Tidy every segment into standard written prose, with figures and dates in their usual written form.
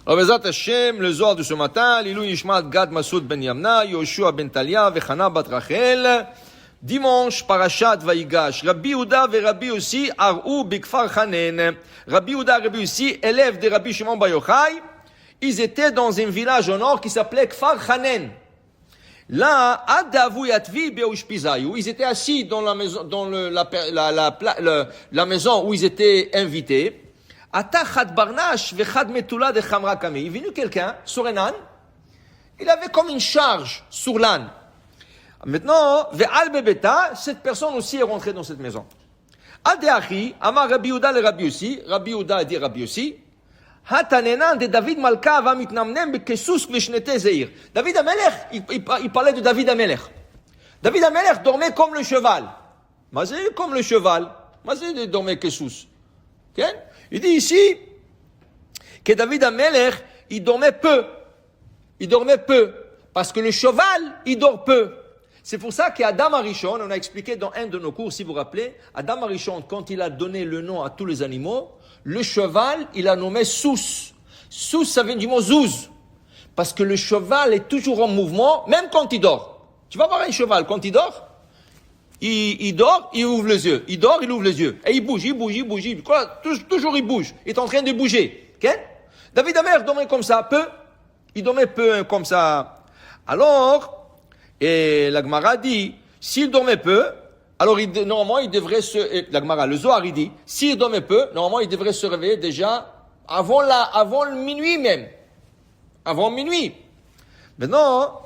Alors, Bezat Hashem, le Zohar de ce matin, Lilou Nishmat Gad Masoud Ben Yamna, Yoshua Ben Talia, Vechana Bat Rachel. Dimanche, Parashat Vaïgash. Rabbi Yehuda et Rabbi Yossi, Ar'u Bikfar Chanen. Rabbi Yehuda et Rabbi Yossi, élèves de Rabbi Shimon Bar Yochai, ils étaient dans un village au nord qui s'appelait Kfar Chanen. Là, Adavu Yatvi Beushpizayu, ils étaient assis dans la maison, dans la maison où ils étaient invités. Ata Chad Barnash vechad Metula de Chamra Kami. Il est venu quelqu'un sur un âne. Il avait comme une charge sur l'âne. Maintenant, ve'al bebeta, cette personne aussi est rentrée dans cette maison. Adeachi, Amar Rabbi Yehuda le Rabbi Yossi. Rabbi Yehuda a dit Rabbi Yossi. Hatanenan de David Malka va mitnamnem bekesus veshnete zeir. David Amelech, il parlait de David Amelech. David Amelech dormait comme le cheval. Mazé comme le cheval. Mazé dormait kesus. Okay? Il dit ici que David Amelech, il dormait peu. Il dormait peu. Parce que le cheval, il dort peu. C'est pour ça qu'Adam Arishon, on a expliqué dans un de nos cours, si vous vous rappelez, Adam Arishon, quand il a donné le nom à tous les animaux, le cheval, il a nommé Sous. Sous, ça vient du mot Zouz. Parce que le cheval est toujours en mouvement, même quand il dort. Tu vas voir un cheval, quand il dort, il dort, il ouvre les yeux. Il dort, il ouvre les yeux. Et il bouge. Quoi? Toujours il bouge. Il est en train de bouger. Okay? David Amelech dormait comme ça, peu. Il dormait peu comme ça. Alors, et la Gemara dit, s'il dormait peu, alors normalement il devrait la Gemara, le Zohar il dit, s'il dormait peu, normalement il devrait se réveiller déjà avant le minuit même. Avant minuit. Maintenant,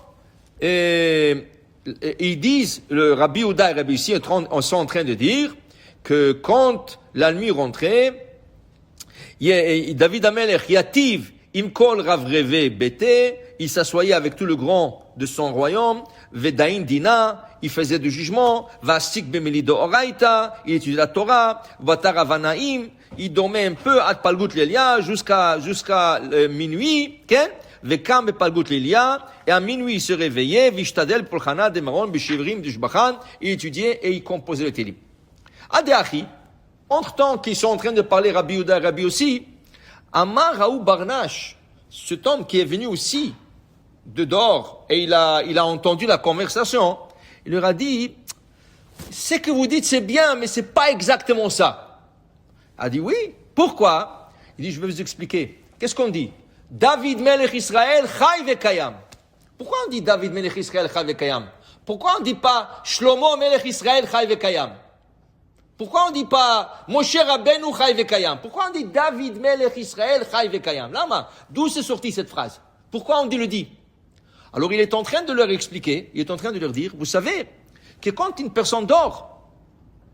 ils disent, le Rabbi Yehuda et Rabbi Yossi sont en train de dire que quand la nuit rentrait, David Amelech Yativ Imkol Ravreve Bete, il s'assoyait avec tout le grand de son royaume, Vedain Dina, il faisait du jugement, Vasik Bemelido Oraita, il étudiait la Torah, Vataravanaim, il dormait un peu, Ad Palgut Lelia, jusqu'à minuit, Vekam Palgut Lelia, et à minuit il se réveillait, Vishtadel Polchana de Maron, Bishivrim, Dishbachan, il étudiait et il composait le Télim. Adeachi, entre-temps qu'ils sont en train de parler Rabbi Yehuda et Rabbi Yossi, Amar Raou Barnash, cet homme qui est venu aussi de dehors et il a entendu la conversation, il leur a dit, ce que vous dites c'est bien, mais c'est pas exactement ça. Il a dit oui, pourquoi? Il dit, je vais vous expliquer. Qu'est-ce qu'on dit? David Melech Israël Chai Vekayam. Pourquoi on dit David Melech Israël Chai Vekayam? Pourquoi on dit pas Shlomo Melech Israël Chai Vekayam? Pourquoi on dit pas Moshe Rabbeinu Chai Vekayam? Pourquoi on dit David Melech Israël Chai Vekayam? Lama, d'où c'est sorti cette phrase? Pourquoi on dit le dit? Alors il est en train de leur expliquer, il est en train de leur dire, vous savez que quand une personne dort,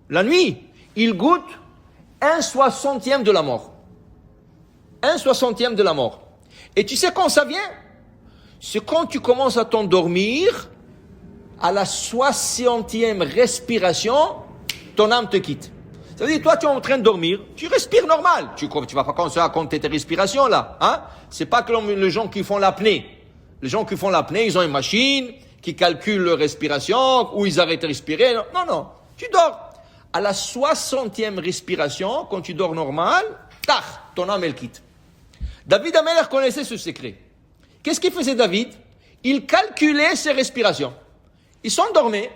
la nuit, il goûte 1/60 de la mort. 1/60 de la mort. Et tu sais quand ça vient? C'est quand tu commences à t'endormir, à la 60e respiration, ton âme te quitte. Ça veut dire, toi, tu es en train de dormir, tu respires normal. Tu vas pas commencer à compter tes respirations, là, hein? C'est pas comme les gens qui font l'apnée. Les gens qui font l'apnée, ils ont une machine qui calcule leur respiration, ou ils arrêtent de respirer. Non. Tu dors. À la 60e respiration, quand tu dors normal, tac, ton âme, elle quitte. David Amelech connaissait ce secret. Qu'est-ce qu'il faisait, David? Il calculait ses respirations. Ils s'endormaient,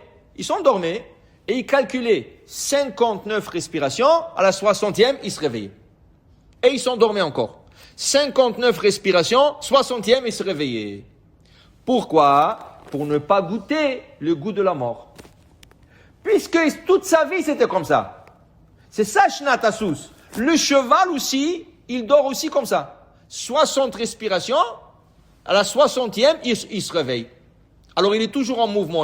et il calculait 59 respirations, à la 60e, il se réveillait. Et il s'endormait encore. 59 respirations, 60e, il se réveillait. Pourquoi? Pour ne pas goûter le goût de la mort. Puisque toute sa vie, c'était comme ça. C'est ça, Shnatasus. Le cheval aussi, il dort aussi comme ça. 60 respirations, à la 60e, il se réveille. Alors, il est toujours en mouvement,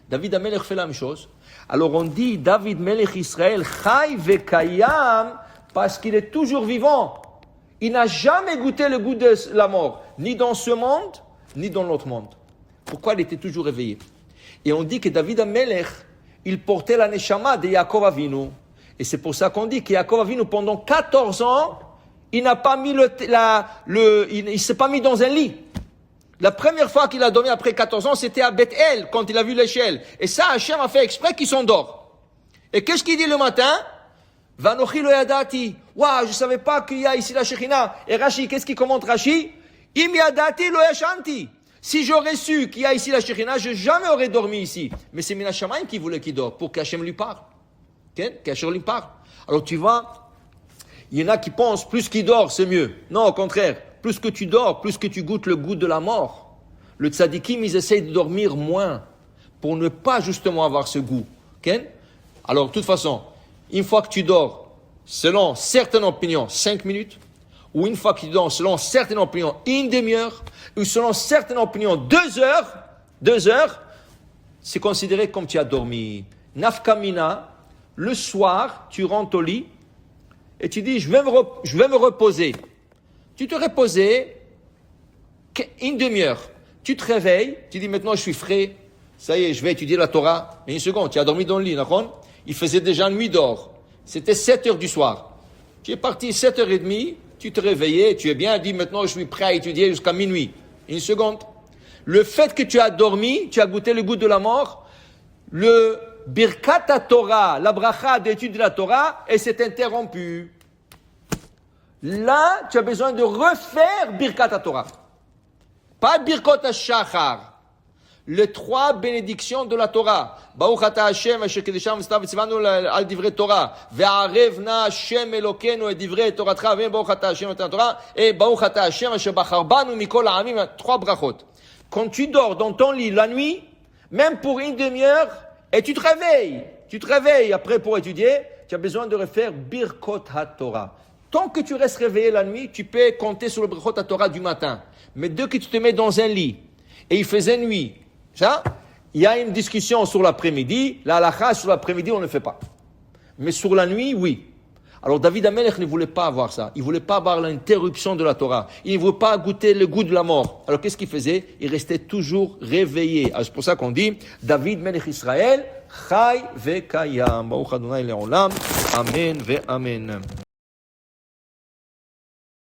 David Amelech fait la même chose. Alors, on dit David Melech Israël, Chai Vekayam, parce qu'il est toujours vivant. Il n'a jamais goûté le goût de la mort, ni dans ce monde, ni dans l'autre monde. Pourquoi il était toujours réveillé? Et on dit que David Amelech, il portait la neshama de Yaakov Avinu. Et c'est pour ça qu'on dit que Yaakov Avinu, pendant 14 ans, il n'a pas mis il s'est pas mis dans un lit. La première fois qu'il a dormi après 14 ans, c'était à Bethel, quand il a vu l'échelle. Et ça, Hachem a fait exprès qu'il s'endort. Et qu'est-ce qu'il dit le matin? Vanochi lo yadati, Waouh, je savais pas qu'il y a ici la Shekhinah. Et Rashi, qu'est-ce qu'il commente Rashi? Im yadati lo yashanti. Si j'aurais su qu'il y a ici la Shekhinah, je jamais aurais dormi ici. Mais c'est Mina Shamayim qui voulait qu'il dort, pour qu'Hachem lui parle. Qu'Hachem lui parle. Alors tu vois, il y en a qui pensent, plus qu'il dort, c'est mieux. Non, au contraire. Plus que tu dors, plus que tu goûtes le goût de la mort. Le tzadikim, ils essayent de dormir moins, pour ne pas justement avoir ce goût. Alors, de toute façon, une fois que tu dors, selon certaines opinions, 5 minutes, ou une fois que tu dors, selon certaines opinions, une demi-heure, ou selon certaines opinions, 2 heures, c'est considéré comme tu as dormi. Nafkamina, le soir, tu rentres au lit, et tu dis, je vais me reposer. Tu te reposais, une demi-heure. Tu te réveilles, tu dis, maintenant je suis frais, ça y est, je vais étudier la Torah. Mais une seconde, tu as dormi dans le lit, d'accord? Il faisait déjà nuit d'or. C'était 7 heures du soir. Tu es parti 7h30, tu te réveillais, tu es bien dit, maintenant je suis prêt à étudier jusqu'à minuit. Une seconde. Le fait que tu as dormi, tu as goûté le goût de la mort, le Birkat Torah, la bracha d'étude de la Torah, elle s'est interrompue. Là, tu as besoin de refaire Birkat Torah. Pas Birkot HaShachar. Les 3 bénédictions de la Torah. Baruch ata Hashem, asher kedeshanu v'tzitav v'tzivanu al divrei Torah. Ve'arev na Hashem Elokeinu et divrei Toratcha. Baruch ata Hashem et Torah. Et Baruch ata Hashem asher bachar banu mikol ha'amim. 3 brachot. Quand tu dors dans ton lit la nuit, même pour une demi-heure, et tu te réveilles après pour étudier, tu as besoin de refaire Birkot HaTorah. Tant que tu restes réveillé la nuit, tu peux compter sur le Birkot HaTorah du matin. Mais dès que tu te mets dans un lit, et il faisait nuit, ça, il y a une discussion sur l'après-midi, la halakha sur l'après-midi, on ne le fait pas. Mais sur la nuit, oui. Alors David Amelech ne voulait pas avoir ça. Il ne voulait pas avoir l'interruption de la Torah. Il ne voulait pas goûter le goût de la mort. Alors qu'est-ce qu'il faisait? Il restait toujours réveillé. Alors, c'est pour ça qu'on dit, David Melech Israël, Chai ve Kayam. Baruch Adonai le'olam. Amen ve Amen.